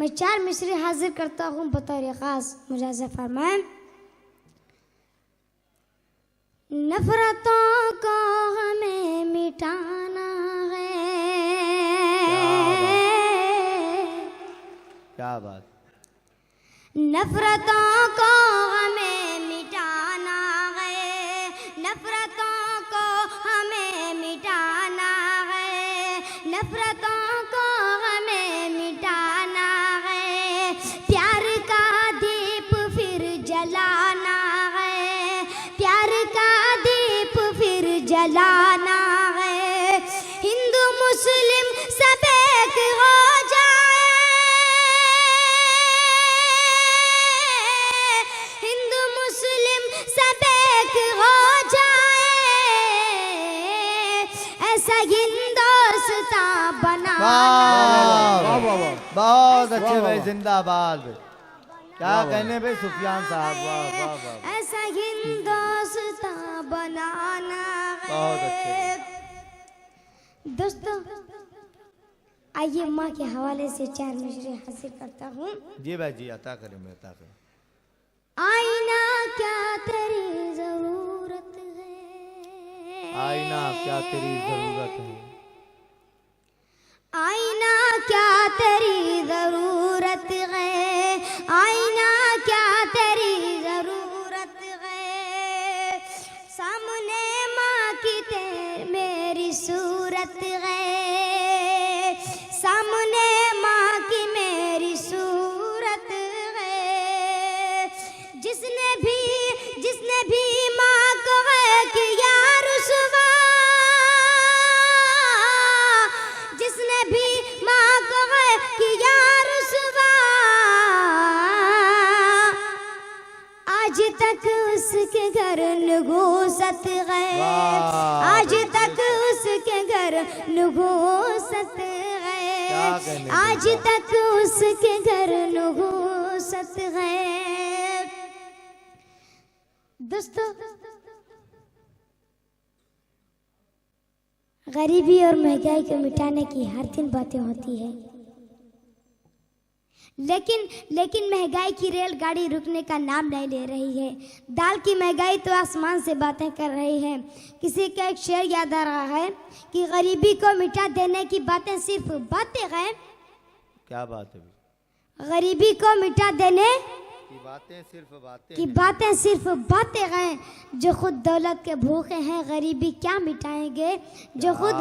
मैं 4 मिसरे हाजिर करता हूँ बतौर खास। मुजाज़ा फरमाएं। नफरतों को हमें मिटाना है। क्या बात। नफरतों को हमें मिटाना है, नफरतों को हमें मिटाना है, नफरतों को हमें मिटाना है। प्यार का दीप फिर जलाना है, प्यार का दीप फिर जलाना है। हिंदू मुस्लिम सब एक हो जाए, हिंदू मुस्लिम सब एक हो जाए, ऐसा हिंदुस्तान बनाना। बहुत अच्छे भाई, जिंदाबाद। क्या कहने भाई सुफियान साहब, वाह वाह वाह। ऐसा हिंदुस्तान बनाना है। बहुत अच्छे। दोस्तों आइए माँ के हवाले से 4 मिसरे हासिल करता हूँ। जी भाई जी, अता करें, मैं अता करें। आईना क्या तेरी जरूरत है, आईना क्या तेरी जरूरत है, आईना क्या तेरी जरूरत है, आईना क्या तेरी जरूरत है। सामने माँ की मेरी सूरत है, सामने माँ की मेरी सूरत है। जिसने भी माँ को है किया रुसवा, जिसने भी माँ को है किया रुसवा, आज तक उसके घर नगोसत है, आज तक उसके घर नगोसत है, आज तक उसके घर नगोसत है। दोस्तों गरीबी और महंगाई को मिटाने की हर दिन बातें होती है, लेकिन महंगाई की रेलगाड़ी रुकने का नाम नहीं ले रही है। दाल की महंगाई तो आसमान से बातें कर रही है। किसी का एक शेर याद आ रहा है कि गरीबी को मिटा देने की बातें सिर्फ बातें हैं। क्या बात है। गरीबी को मिटा देने की बातें सिर्फ बातें की बातें सिर्फ बातें हैं। जो खुद दौलत के भूखे हैं गरीबी क्या मिटाएंगे, जो खुद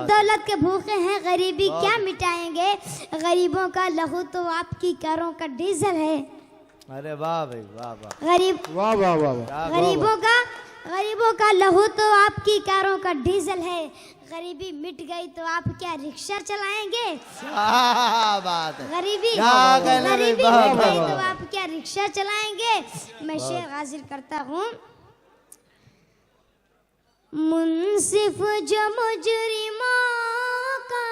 दौलत के भूखे हैं गरीबी क्या मिटाएंगे। गरीबों का लहू तो आपकी कारों का डीजल है। अरे वाह भाई, वाह वाह, गरीब वाह वाह वाह। गरीबों का लहू तो आपकी कारों का डीजल है। गरीबी मिट गई तो आप क्या रिक्शा चलाएंगे। बात है। गरीबी मिट गई तो आप क्या रिक्शा चलाएंगे। मैं शेर हाजिर करता हूँ। मुंसिफ जो मुजरिमों का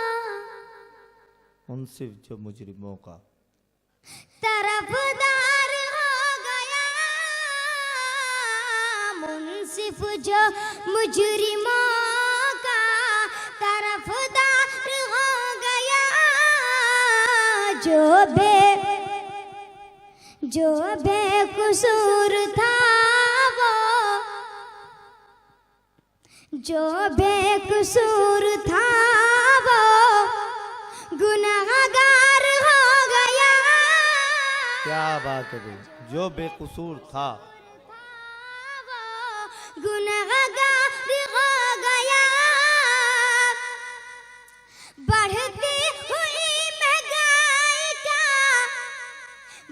तरफदार हो गया, मुंसिफ जो मुजरिमों का तरफदार हो गया। जो बेकसूर था वो, जो बेकसूर था वो गुनहगार हो गया। क्या बात है भाई, जो बेकसूर था गुनहगार हो गया। बढ़ती हुई महंगाई का,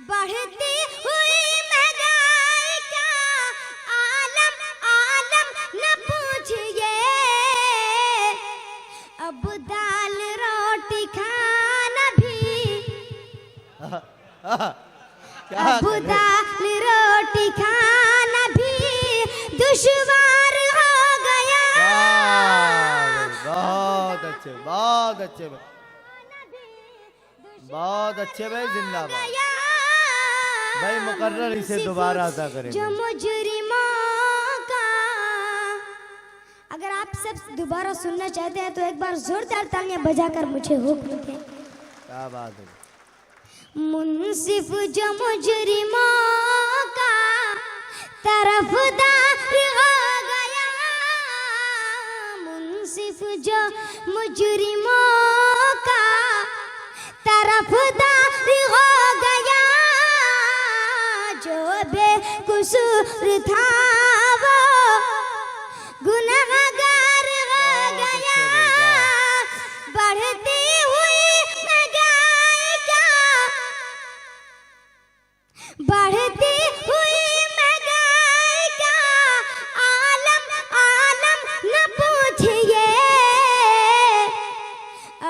बढ़ती हुई महंगाई का आलम न पूछिए। अब दाल रोटी खाना भी, अब दाल रोटी खाना भी दुश्वार हो गया। बहुत अच्छे, बहुत अच्छे भाई, बहुत अच्छे भाई, जिंदाबाद भाई। मुकर्रर इसे दोबारा अदा करेंगे। जो मुजरिमों का, अगर आप सब दोबारा सुनना चाहते हैं तो एक बार जोरदार तालियां बजाकर मुझे हुक्म दें। क्या बात है। मुंसिफ जो मुजरिमों का तरफदार हो गया, मुंसिफ जो मुजरिमों का तरफदार हो गया, जो बेकसूर था वो गुनहगार हो गया। बढ़ती हुई महंगाई का, बढ़ती हुई महंगाई का आलम आलम न पूछिए,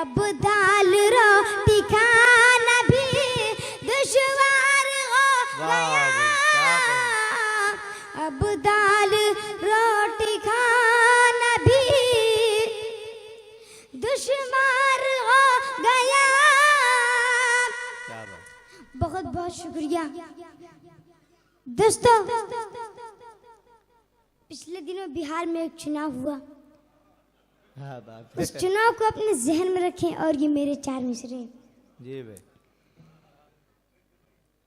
अब दाल रोटी खाना भी दुश्वार हो गया, अब दाल रोटी खाना भी दुश्वार हो गया। बहुत बहुत शुक्रिया दोस्तों। पिछले दिनों बिहार में एक चुनाव हुआ, हाँ बात उस चुनाव को अपने जहन में रखें और ये मेरे 4 मिसरे। जी भाई।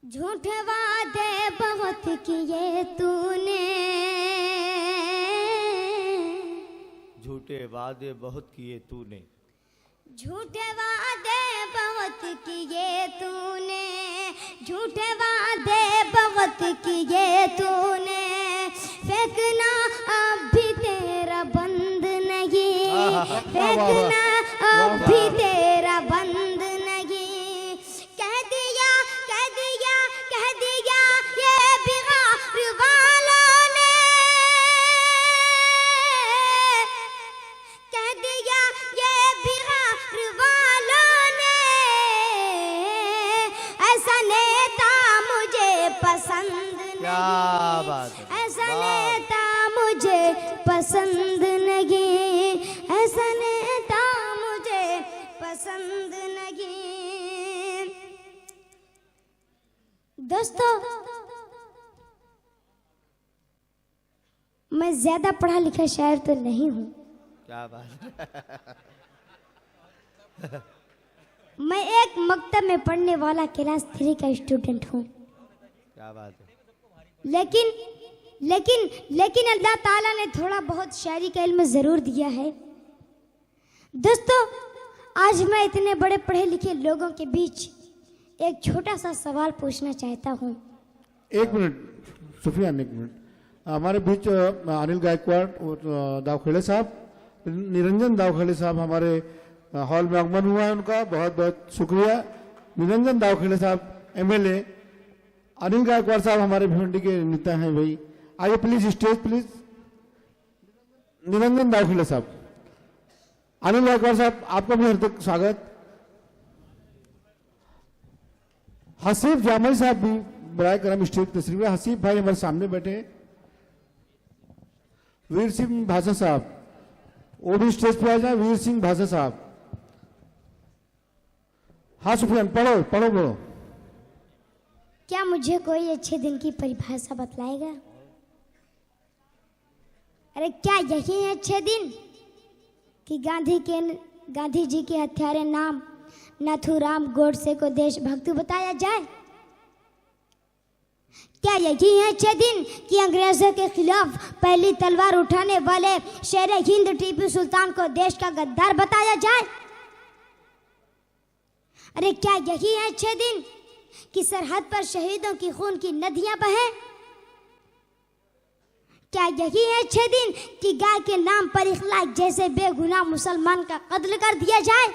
झूठे वादे बहुत किए तूने, झूठे वादे बहुत किए तूने, झूठे वादे बहुत किए तूने, झूठे वादे बहुत किए तूने, फेंकना अब भी तेरा बंद नहीं, फेंकना अब भी तेरा बंद नहीं। कह दिया कह दिया कह दिया ये बिहार वालों ने, कह दिया ये बिहार वालों ने, ऐसा नेता मुझे पसंद क्या बात है, ऐसा नेता मुझे पसंद नहीं, ऐसा नेता मुझे पसंद नहीं। दोस्तों मैं ज्यादा पढ़ा लिखा शायर तो नहीं हूँ, क्या बात है। मैं एक मकतब में पढ़ने वाला क्लास 3 का स्टूडेंट हूँ, क्या बात है। लेकिन लेकिन लेकिन अल्लाह ताला ने थोड़ा बहुत शायरी का इल्म जरूर दिया है। दोस्तों आज मैं इतने बड़े पढ़े लिखे लोगों के बीच एक छोटा सा सवाल पूछना चाहता हूँ। 1 मिनट सुफियान, 1 मिनट। हमारे बीच अनिल गायकवाड़ दावखेड़े साहब, निरंजन दावखेड़े साहब हमारे हॉल में आगमन हुआ है, उनका बहुत बहुत शुक्रिया। निरंजन दावखेड़े साहब MLA, अनिल गायकवाड़ साहब हमारे भिवंडी के नेता हैं भाई, आइए प्लीज स्टेज प्लीज। निरंजन दावखेड़े साहब, अनिल गायकवाड़ साहब आपका भी हार्दिक स्वागत। हसीफ जामई साहब भी बराए करम स्टेज तशरीफ है। हसीफ भाई हमारे सामने बैठे हैं। वीर सिंह भाषा साहब वो भी स्टेज पे आ जाए। वीर सिंह भाषा साहब, हाँ सुफियान पढ़ो पढ़ो पढ़ो। क्या मुझे कोई अच्छे दिन की परिभाषा बतलाएगा? अरे क्या यही है अच्छे दिन कि गांधी जी के हत्यारे नाम नाथूराम गोडसे को देशभक्त बताया जाए? क्या यही है अच्छे दिन कि अंग्रेजों के खिलाफ पहली तलवार उठाने वाले शेर हिंद टीपू सुल्तान को देश का गद्दार बताया जाए? अरे क्या यही है अच्छे दिन कि सरहद पर शहीदों की खून की नदियां बहें? क्या यही है अच्छे दिन कि गाय के नाम पर इखलाक जैसे बेगुनाह मुसलमान का कत्ल कर दिया जाए?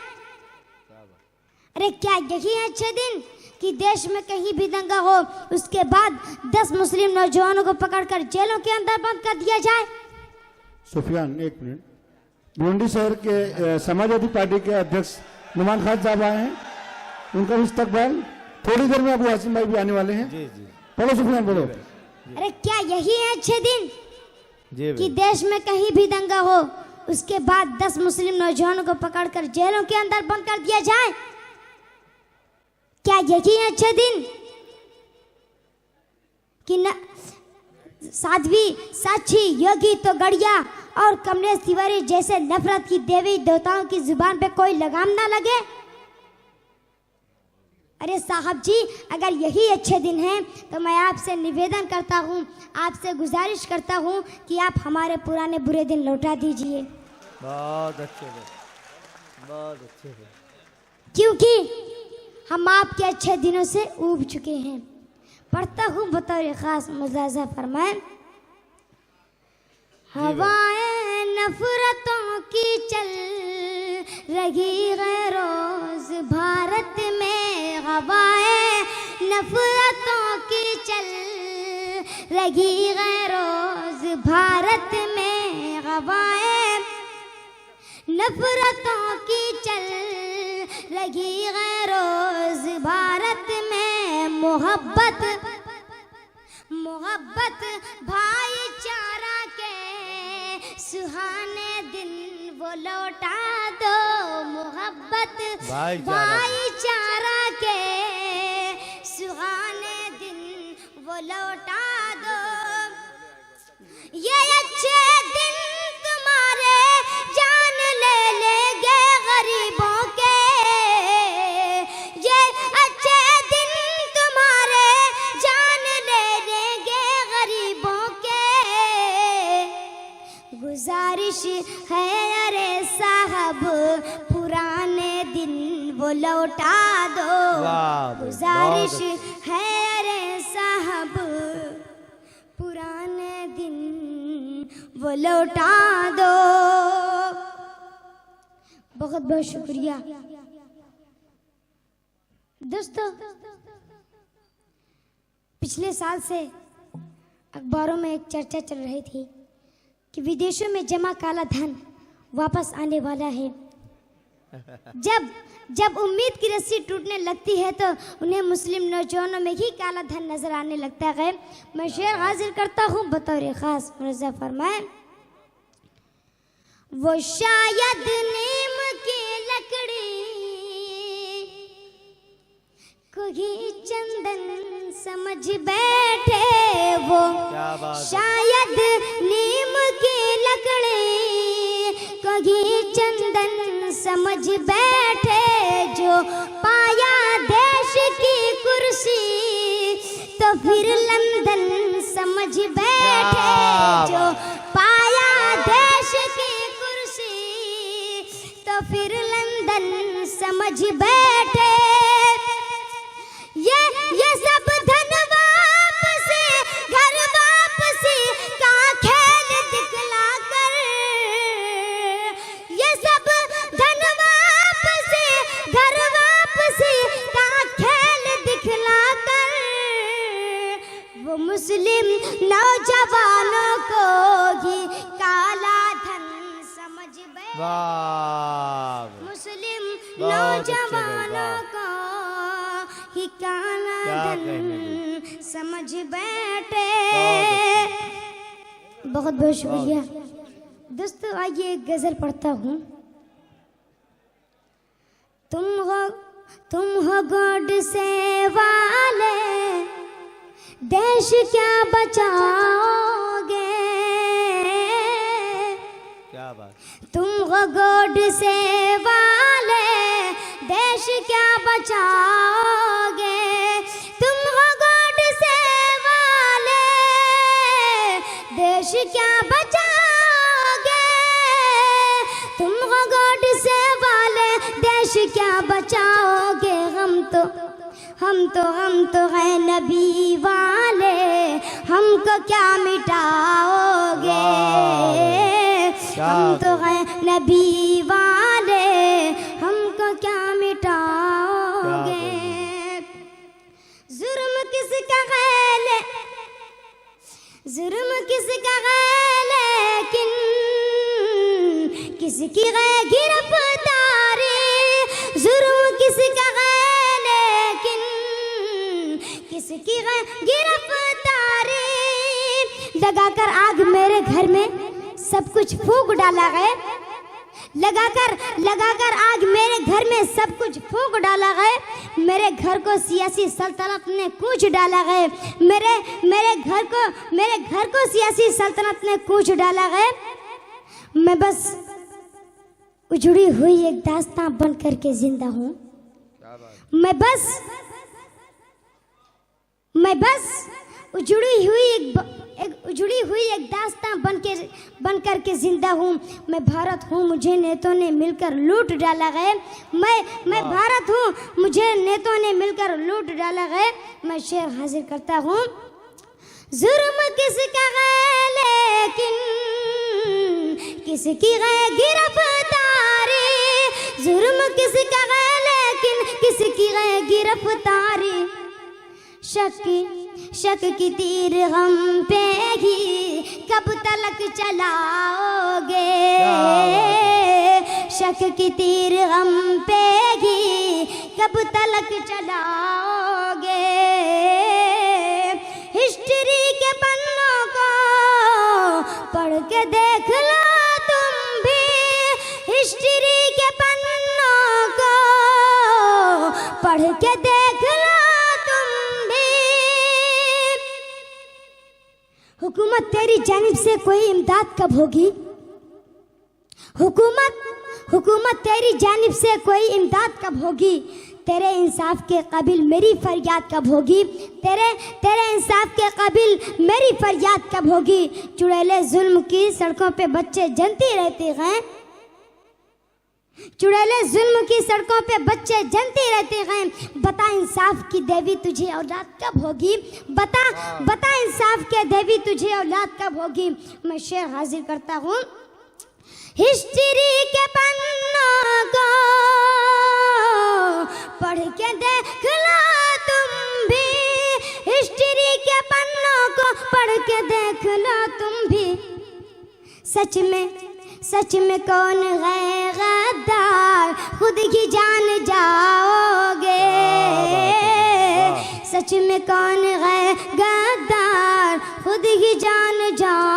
अरे क्या यही है अच्छे दिन कि देश में कहीं भी दंगा हो उसके बाद 10 मुस्लिम नौजवानों को पकड़कर जेलों के अंदर बंद कर दिया जाए? सुफियान 1 मिनट। भिवंडी शहर के समाजवादी पार्टी के अध्यक्ष नुमान खान साहब आए हैं, उनका इस्तकबाल थोड़ी देर में अबू हासिम भाई भी आने वाले हैं। जी जी बोलो सुफियान बोलो। अरे क्या यही है अच्छे दिन जी कि देश में कहीं भी दंगा हो उसके बाद 10 मुस्लिम नौजवानों को पकड़कर जेलों के अंदर बंद कर दिया जाए? क्या यही है अच्छे दिन कि साध्वी साक्षी योगी तो गड़िया और कमलेश तिवारी जैसे नफरत की देवी देवताओं की जुबान पे कोई लगाम ना लगे? अरे साहब जी, अगर यही अच्छे दिन हैं तो मैं आपसे निवेदन करता हूँ, आपसे गुजारिश करता हूँ कि आप हमारे पुराने बुरे दिन लौटा दीजिए। बहुत अच्छे थे, बहुत अच्छे थे। क्योंकि हम आपके अच्छे दिनों से ऊब चुके हैं। पढ़ता हूँ बतौर खास मुलाजा फरमाए। हवाएं नफरतों की चल रही है रोज भारत में, हवाएं नफरतों की चल रही है रोज भारत में, हवाएं नफरतों की चल रही है रोज भारत में। मोहब्बत मोहब्बत भाईचारा के सुहाने दिन वो लौटा दो, मोहब्बत भाईचारा के सुहाने दिन वो लौटा दो। ये अच्छे दिन तुम्हारे जान ले लेंगे गरीबों के, ये अच्छे दिन तुम्हारे जान ले लेंगे गरीबों के। गुजारिश है अरे साहब पुराने दिन वो लौटा दो, गुजारिश है अरे साहब पुराने दिन वो लौटा दो। बहुत बहुत शुक्रिया दोस्तों। पिछले साल से अखबारों में एक चर्चा चल रही थी कि विदेशों में जमा काला धन वापस आने वाला है। जब उम्मीद की रस्सी टूटने लगती है तो उन्हें मुस्लिम नौजवानों में ही काला धन नजर आने लगता है। मैं शेर हाजिर करता हूँ बतौर खास मुलाजा फरमाए। वो शायद नीम की लकड़ी को ही चंदन समझ बैठे, वो शायद नीम की लकड़ी को ही चंदन समझ बैठे। जो पाया देश की कुर्सी तो फिर लंदन समझ बैठे, जो पाया देश की कुर्सी तो फिर लंदन समझ बैठे। ये सब धन वापसी घर वापसी का खेल दिखला कर, ये सब धन वापसी घर वापसी का खेल दिखला कर, वो मुस्लिम नौजवानों को ही काला धन समझ बैठे, मुस्लिम नौजवानों को ही काला धन समझ बैठे। बहुत बहुत शुक्रिया दोस्तों। आइए एक गजल पढ़ता हूँ। तुम हो गॉड से वाले, देश क्या बचाओगे, क्या बात। तुम हो गॉड से वाले, देश क्या बचाओगे, तुम हो गॉड से वाले, देश क्या बचाओगे, तुम हो गॉड से वाले, देश क्या बचाओगे। हम तो हैं नबी वाले, हमको क्या मिटाओगे, हम तो हैं नबी वाले, हमको क्या मिटाओगे। जुर्म किसका है लेकिन किसकी है गिरफ्तारी, जुर्म किसका है लेकिन किसकी है गिरफ्तारी। लगाकर आग मेरे घर में सब कुछ फूंक डाला गया, लगाकर आग मेरे घर में सब कुछ फूंक डाला गया। मेरे घर को सियासी सल्तनत ने कूच डाला गया, मेरे घर को सियासी सल्तनत ने कूच डाला गया। मैं बस उजड़ी हुई एक दास्तां बन करके जिंदा हूँ। मैं बस उजड़ी हुई एक दास्तां बन कर के जिंदा हूँ। मैं भारत हूँ, मुझे नेतों ने मिलकर लूट डाला है। मैं भारत हूँ, मुझे नेतों ने मिलकर लूट डाला है। मैं शेर हाजिर करता हूँ। जुर्म किसका है लेकिन किसकी है गिरफ्तारी, जुर्म किसका है लेकिन किसकी है गिरफ्तारी। शक की तीर हम पे ही कब तलक चलाओगे, शक की तीर हम पे ही कब तलक चलाओगे। हिस्ट्री के पन्नों को पढ़ के देख लो तुम भी, हिस्ट्री के पन्नों को पढ़ के देख लो तुम भी। हुकूमत तेरी जानिब से कोई इमदाद कब होगी, हुकूमत तेरी जानिब से कोई इमदाद कब होगी। तेरे इंसाफ के काबिल मेरी फरियाद कब होगी, तेरे इंसाफ के काबिल मेरी फरियाद कब होगी। चुड़ैले जुल्म की सड़कों पे बच्चे जनते रहते हैं, चुड़ैले जुल्म की सड़कों पे बच्चे जनते रहते हैं। बता इंसाफ की देवी तुझे औलाद कब होगी, बता इंसाफ के देवी तुझे औलाद कब होगी। मैं शेर हाजिर करता हूँ। हिस्ट्री के पन्नों को पढ़ के देख लो तुम भी, हिस्ट्री के पन्नों को पढ़ के देख लो तुम भी। सच में कौन है गद्दार खुद ही जान जाओगे, सच में कौन है गद्दार खुद ही जान जाओगे।